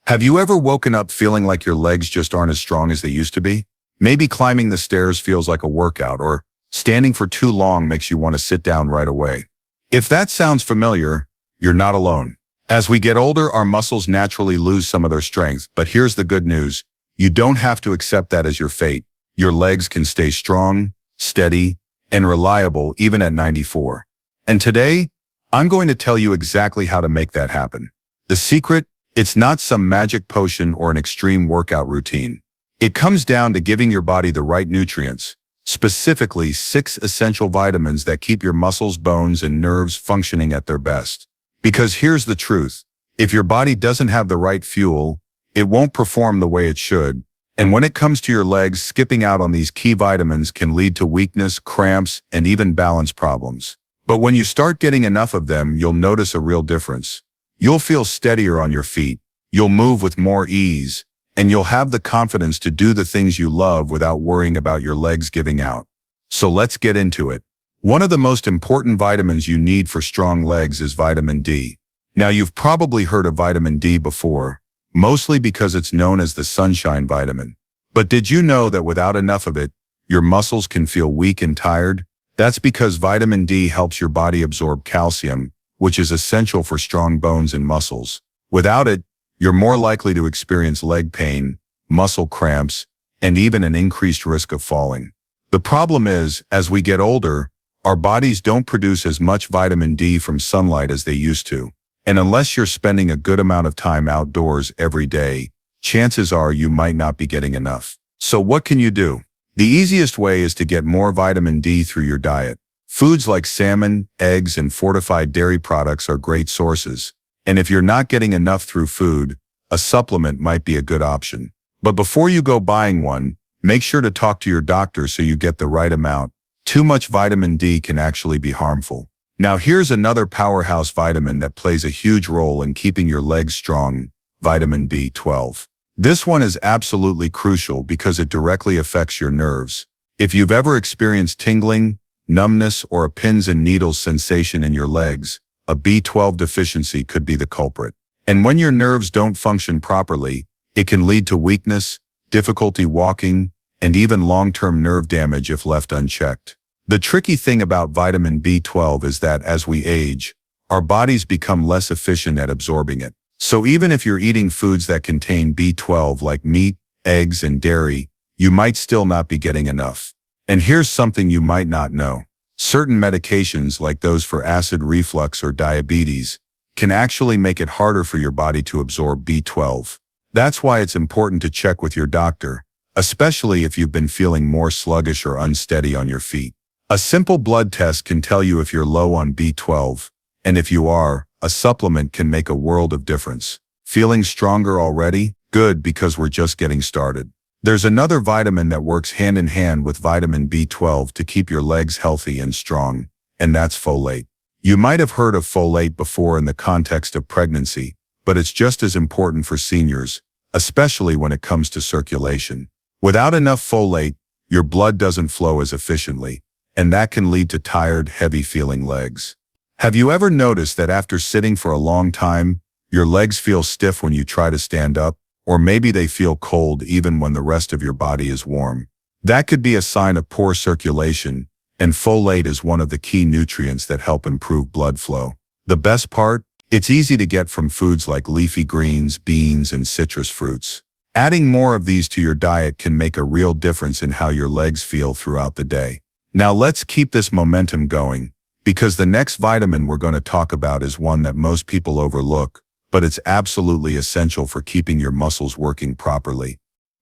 Have you ever woken up feeling like your legs just aren't as strong as they used to be? Maybe climbing the stairs feels like a workout, or standing for too long makes you want to sit down right away. If that sounds familiar, you're not alone. As we get older, our muscles naturally lose some of their strength, but here's the good news. You don't have to accept that as your fate. Your legs can stay strong, steady, and reliable even at 94. And today, I'm going to tell you exactly how to make that happen. The secret? It's not some magic potion or an extreme workout routine. It comes down to giving your body the right nutrients, specifically 6 essential vitamins that keep your muscles, bones, and nerves functioning at their best. Because here's the truth. If your body doesn't have the right fuel, it won't perform the way it should. And when it comes to your legs, skipping out on these key vitamins can lead to weakness, cramps, and even balance problems. But when you start getting enough of them, you'll notice a real difference. You'll feel steadier on your feet, you'll move with more ease, and you'll have the confidence to do the things you love without worrying about your legs giving out. So let's get into it. One of the most important vitamins you need for strong legs is vitamin D. Now, you've probably heard of vitamin D before, mostly because it's known as the sunshine vitamin. But did you know that without enough of it, your muscles can feel weak and tired? That's because vitamin D helps your body absorb calcium, which is essential for strong bones and muscles. Without it, you're more likely to experience leg pain, muscle cramps, and even an increased risk of falling. The problem is, as we get older, our bodies don't produce as much vitamin D from sunlight as they used to. And unless you're spending a good amount of time outdoors every day, chances are you might not be getting enough. So what can you do? The easiest way is to get more vitamin D through your diet. Foods like salmon, eggs, and fortified dairy products are great sources. And if you're not getting enough through food, a supplement might be a good option. But before you go buying one, make sure to talk to your doctor so you get the right amount. Too much vitamin D can actually be harmful. Now here's another powerhouse vitamin that plays a huge role in keeping your legs strong, vitamin B12. This one is absolutely crucial because it directly affects your nerves. If you've ever experienced tingling, numbness, or a pins and needles sensation in your legs, a B12 deficiency could be the culprit. And when your nerves don't function properly, it can lead to weakness, difficulty walking, and even long-term nerve damage if left unchecked. The tricky thing about vitamin B12 is that as we age, our bodies become less efficient at absorbing it. So even if you're eating foods that contain B12 like meat, eggs, and dairy, you might still not be getting enough. And here's something you might not know. Certain medications, like those for acid reflux or diabetes, can actually make it harder for your body to absorb B12. That's why it's important to check with your doctor, especially if you've been feeling more sluggish or unsteady on your feet. A simple blood test can tell you if you're low on B12, and if you are, a supplement can make a world of difference. Feeling stronger already? Good, because we're just getting started. There's another vitamin that works hand in hand with vitamin B12 to keep your legs healthy and strong, and that's folate. You might have heard of folate before in the context of pregnancy, but it's just as important for seniors, especially when it comes to circulation. Without enough folate, your blood doesn't flow as efficiently, and that can lead to tired, heavy-feeling legs. Have you ever noticed that after sitting for a long time, your legs feel stiff when you try to stand up? Or maybe they feel cold even when the rest of your body is warm. That could be a sign of poor circulation, and folate is one of the key nutrients that help improve blood flow. The best part? It's easy to get from foods like leafy greens, beans, and citrus fruits. Adding more of these to your diet can make a real difference in how your legs feel throughout the day. Now let's keep this momentum going, because the next vitamin we're going to talk about is one that most people overlook, but it's absolutely essential for keeping your muscles working properly.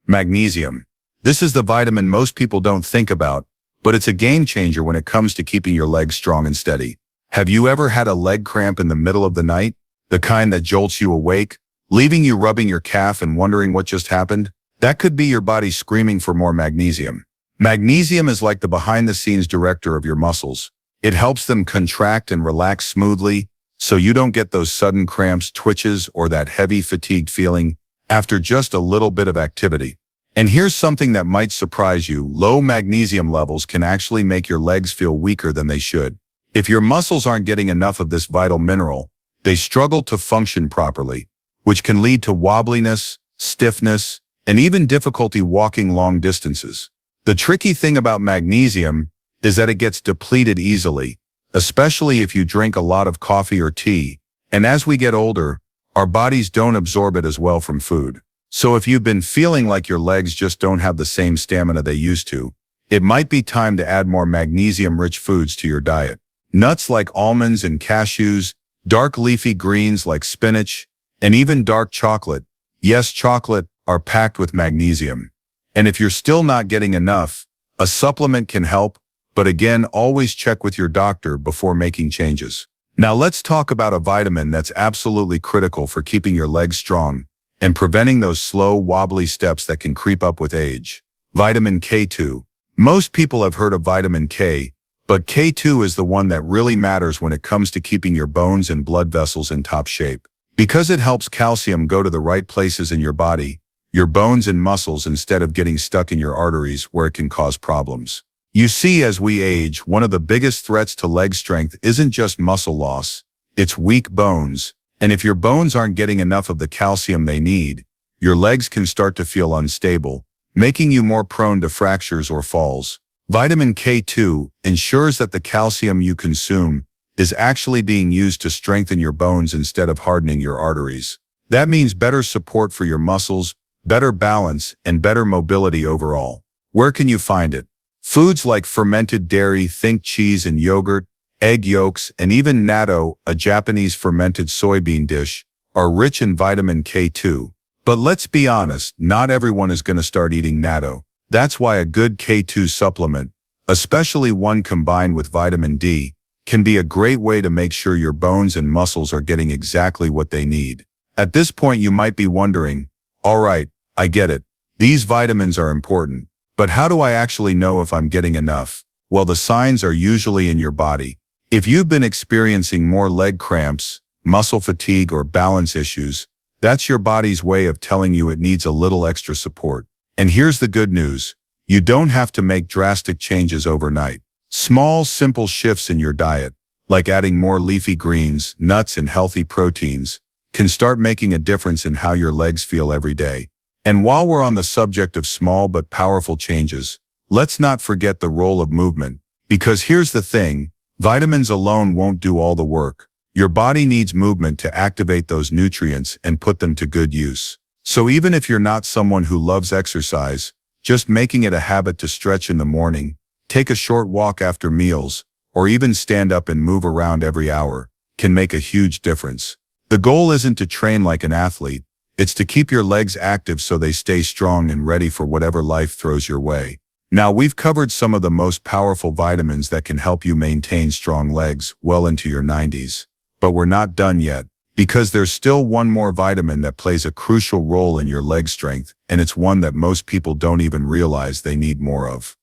Magnesium. This is the vitamin most people don't think about, but it's a game changer when it comes to keeping your legs strong and steady. Have you ever had a leg cramp in the middle of the night? The kind that jolts you awake, leaving you rubbing your calf and wondering what just happened? That could be your body screaming for more magnesium. Magnesium is like the behind-the-scenes director of your muscles. It helps them contract and relax smoothly, so you don't get those sudden cramps, twitches, or that heavy, fatigued feeling after just a little bit of activity. And here's something that might surprise you. Low magnesium levels can actually make your legs feel weaker than they should. If your muscles aren't getting enough of this vital mineral, they struggle to function properly, which can lead to wobbliness, stiffness, and even difficulty walking long distances. The tricky thing about magnesium is that it gets depleted easily, especially if you drink a lot of coffee or tea, and as we get older, our bodies don't absorb it as well from food. So if you've been feeling like your legs just don't have the same stamina they used to, it might be time to add more magnesium-rich foods to your diet. Nuts like almonds and cashews, dark leafy greens like spinach, and even dark chocolate, yes, chocolate, are packed with magnesium. And if you're still not getting enough, a supplement can help, but again, always check with your doctor before making changes. Now let's talk about a vitamin that's absolutely critical for keeping your legs strong and preventing those slow, wobbly steps that can creep up with age. Vitamin K2. Most people have heard of vitamin K, but K2 is the one that really matters when it comes to keeping your bones and blood vessels in top shape. Because it helps calcium go to the right places in your body, your bones and muscles, instead of getting stuck in your arteries where it can cause problems. You see, as we age, one of the biggest threats to leg strength isn't just muscle loss, it's weak bones. And if your bones aren't getting enough of the calcium they need, your legs can start to feel unstable, making you more prone to fractures or falls. Vitamin K2 ensures that the calcium you consume is actually being used to strengthen your bones instead of hardening your arteries. That means better support for your muscles, better balance, and better mobility overall. Where can you find it? Foods like fermented dairy, think cheese and yogurt, egg yolks, and even natto, a Japanese fermented soybean dish, are rich in vitamin K2. But let's be honest, not everyone is going to start eating natto. That's why a good K2 supplement, especially one combined with vitamin D, can be a great way to make sure your bones and muscles are getting exactly what they need. At this point, you might be wondering, all right, I get it. These vitamins are important, but how do I actually know if I'm getting enough? Well, the signs are usually in your body. If you've been experiencing more leg cramps, muscle fatigue, or balance issues, that's your body's way of telling you it needs a little extra support. And here's the good news. You don't have to make drastic changes overnight. Small, simple shifts in your diet, like adding more leafy greens, nuts, and healthy proteins, can start making a difference in how your legs feel every day. And while we're on the subject of small but powerful changes, let's not forget the role of movement. Because here's the thing, vitamins alone won't do all the work. Your body needs movement to activate those nutrients and put them to good use. So even if you're not someone who loves exercise, just making it a habit to stretch in the morning, take a short walk after meals, or even stand up and move around every hour, can make a huge difference. The goal isn't to train like an athlete, it's to keep your legs active so they stay strong and ready for whatever life throws your way. Now, we've covered some of the most powerful vitamins that can help you maintain strong legs well into your 90s. But we're not done yet, because there's still one more vitamin that plays a crucial role in your leg strength, and it's one that most people don't even realize they need more of.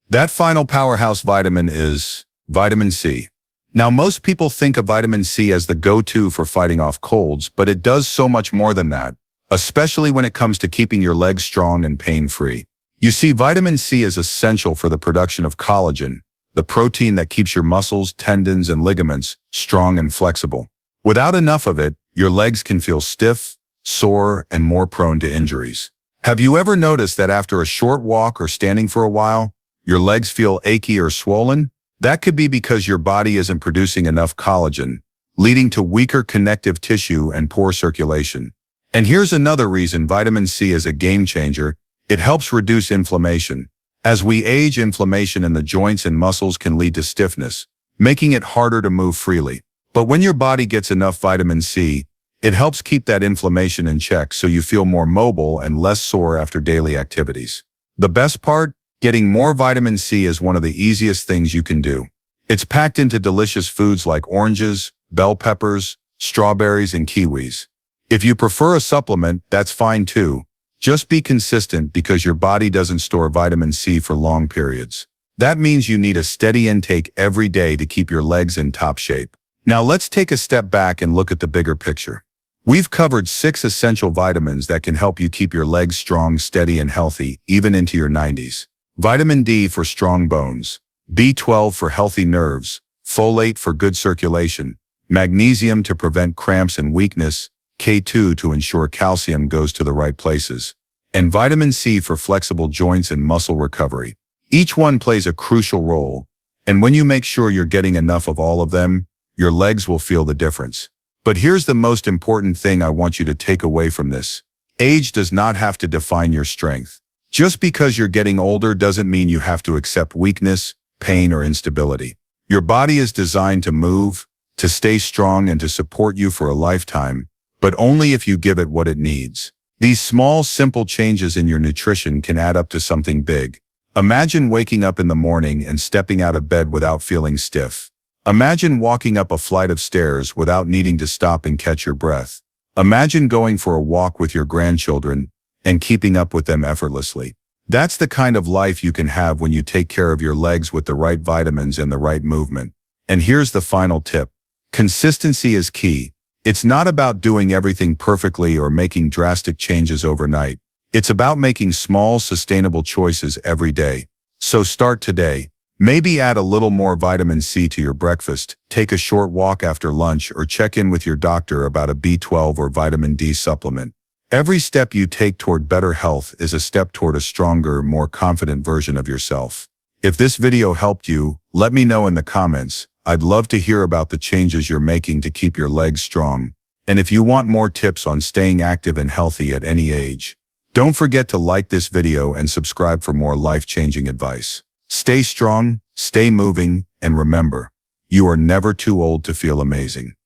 That final powerhouse vitamin is vitamin C. Now, most people think of vitamin C as the go-to for fighting off colds, but it does so much more than that, especially when it comes to keeping your legs strong and pain-free. You see, vitamin C is essential for the production of collagen, the protein that keeps your muscles, tendons, and ligaments strong and flexible. Without enough of it, your legs can feel stiff, sore, and more prone to injuries. Have you ever noticed that after a short walk or standing for a while, your legs feel achy or swollen? That could be because your body isn't producing enough collagen, leading to weaker connective tissue and poor circulation. And here's another reason vitamin C is a game changer. It helps reduce inflammation. As we age, inflammation in the joints and muscles can lead to stiffness, making it harder to move freely. But when your body gets enough vitamin C, it helps keep that inflammation in check so you feel more mobile and less sore after daily activities. The best part? Getting more vitamin C is one of the easiest things you can do. It's packed into delicious foods like oranges, bell peppers, strawberries, and kiwis. If you prefer a supplement, that's fine too. Just be consistent because your body doesn't store vitamin C for long periods. That means you need a steady intake every day to keep your legs in top shape. Now let's take a step back and look at the bigger picture. We've covered 6 essential vitamins that can help you keep your legs strong, steady, and healthy, even into your 90s. Vitamin D for strong bones, B12 for healthy nerves, folate for good circulation, magnesium to prevent cramps and weakness, K2 to ensure calcium goes to the right places, and vitamin C for flexible joints and muscle recovery. Each one plays a crucial role, and when you make sure you're getting enough of all of them, your legs will feel the difference. But here's the most important thing I want you to take away from this. Age does not have to define your strength. Just because you're getting older doesn't mean you have to accept weakness, pain, or instability. Your body is designed to move, to stay strong, and to support you for a lifetime, but only if you give it what it needs. These small, simple changes in your nutrition can add up to something big. Imagine waking up in the morning and stepping out of bed without feeling stiff. Imagine walking up a flight of stairs without needing to stop and catch your breath. Imagine going for a walk with your grandchildren and keeping up with them effortlessly. That's the kind of life you can have when you take care of your legs with the right vitamins and the right movement. And here's the final tip. Consistency is key. It's not about doing everything perfectly or making drastic changes overnight. It's about making small, sustainable choices every day. So start today. Maybe add a little more vitamin C to your breakfast, take a short walk after lunch, or check in with your doctor about a B12 or vitamin D supplement. Every step you take toward better health is a step toward a stronger, more confident version of yourself. If this video helped you, let me know in the comments. I'd love to hear about the changes you're making to keep your legs strong. And if you want more tips on staying active and healthy at any age, don't forget to like this video and subscribe for more life-changing advice. Stay strong, stay moving, and remember, you are never too old to feel amazing.